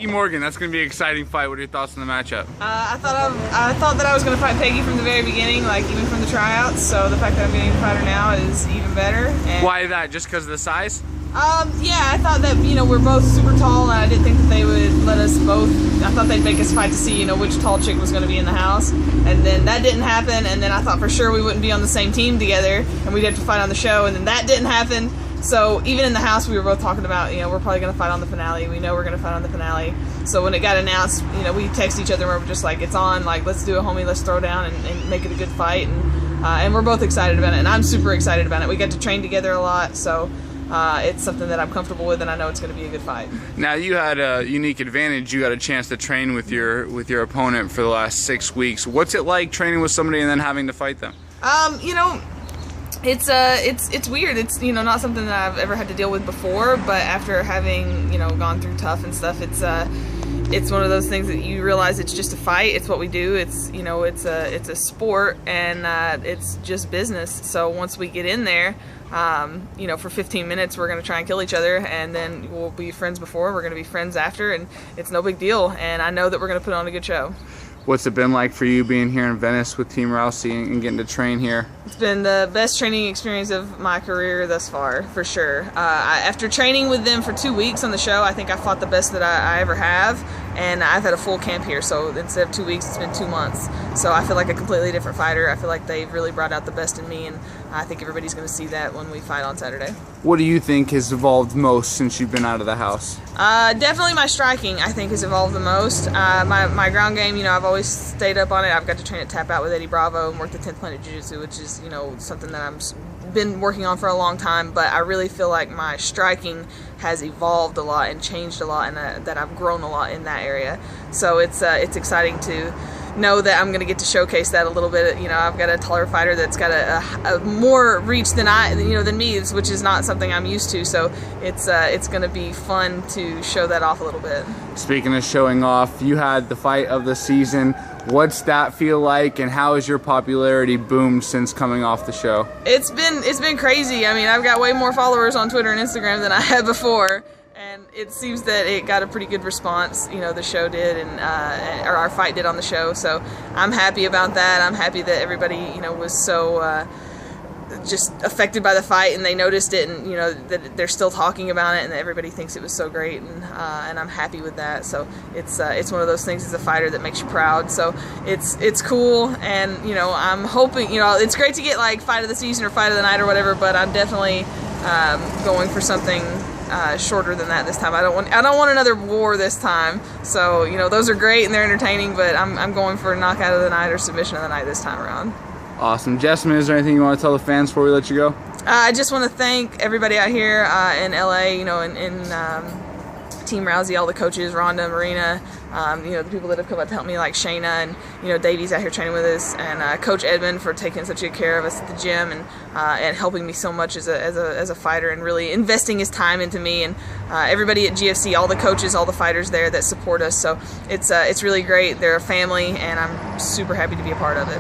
Peggy Morgan, that's going to be an exciting fight. What are your thoughts on the matchup? I thought that I was going to fight Peggy from the very beginning, like even from the tryouts. So the fact that I'm getting to fight her now is even better. And why that? Just because of the size? Yeah, I thought that, we're both super tall, and I didn't think that they would let us both. I thought they'd make us fight to see, which tall chick was going to be in the house. And then that didn't happen, and then I thought for sure we wouldn't be on the same team together, and we'd have to fight on the show, and then that didn't happen. So even in the house, we were both talking about, we're probably going to fight on the finale. We know we're going to fight on the finale. So when it got announced, we text each other and we were just like, it's on, like, let's do it, homie, let's throw down and make it a good fight. And we're both excited about it, and I'm super excited about it. We get to train together a lot, so it's something that I'm comfortable with, and I know it's going to be a good fight. Now, you had a unique advantage. You got a chance to train with your opponent for the last 6 weeks. What's it like training with somebody and then having to fight them? It's weird. It's not something that I've ever had to deal with before, but after having gone through TUF and stuff, it's one of those things that you realize it's just a fight. It's what we do. It's it's a sport, and it's just business. So once we get in there, for 15 minutes we're gonna try and kill each other, and then we'll be friends before, we're gonna be friends after, and it's no big deal. And I know that we're gonna put on a good show. What's it been like for you being here in Venice with Team Rousey and getting to train here? It's been the best training experience of my career thus far, for sure. After training with them for 2 weeks on the show, I think I fought the best that I ever have, and I've had a full camp here, so instead of 2 weeks, it's been 2 months. So I feel like a completely different fighter. I feel like they've really brought out the best in me, and I think everybody's going to see that when we fight on Saturday. What do you think has evolved most since you've been out of the house? Definitely my striking, I think, has evolved the most. My ground game, I've always stayed up on it. I've got to train at Tap Out with Eddie Bravo and work the 10th Planet Jiu-Jitsu, which is, something that I've been working on for a long time, but I really feel like my striking has evolved a lot and changed a lot, and that I've grown a lot in that area. So it's exciting to know that I'm going to get to showcase that a little bit. I've got a taller fighter that's got a more reach than than me, which is not something I'm used to. So it's going to be fun to show that off a little bit. Speaking of showing off, you had the fight of the season. What's that feel like, and how has your popularity boomed since coming off the show? It's been crazy. I mean, I've got way more followers on Twitter and Instagram than I had before. And it seems that it got a pretty good response, the show did, and or our fight did on the show. So I'm happy about that. I'm happy that everybody, was so just affected by the fight, and they noticed it, and that they're still talking about it, and that everybody thinks it was so great, and I'm happy with that. So it's one of those things as a fighter that makes you proud. So it's cool, and I'm hoping it's great to get like fight of the season or fight of the night or whatever, but I'm definitely going for something shorter than that this time. I don't want another war this time. So those are great and they're entertaining, but I'm going for a knockout of the night or submission of the night this time around. Awesome. Jessamyn, is there anything you want to tell the fans before we let you go? I just want to thank everybody out here in LA, in Team Rousey, all the coaches, Rhonda, Marina, the people that have come out to help me, like Shayna, and Davey's out here training with us, and Coach Edmund for taking such good care of us at the gym, and helping me so much as a fighter, and really investing his time into me, and everybody at GFC, all the coaches, all the fighters there that support us. So it's really great. They're a family, and I'm super happy to be a part of it.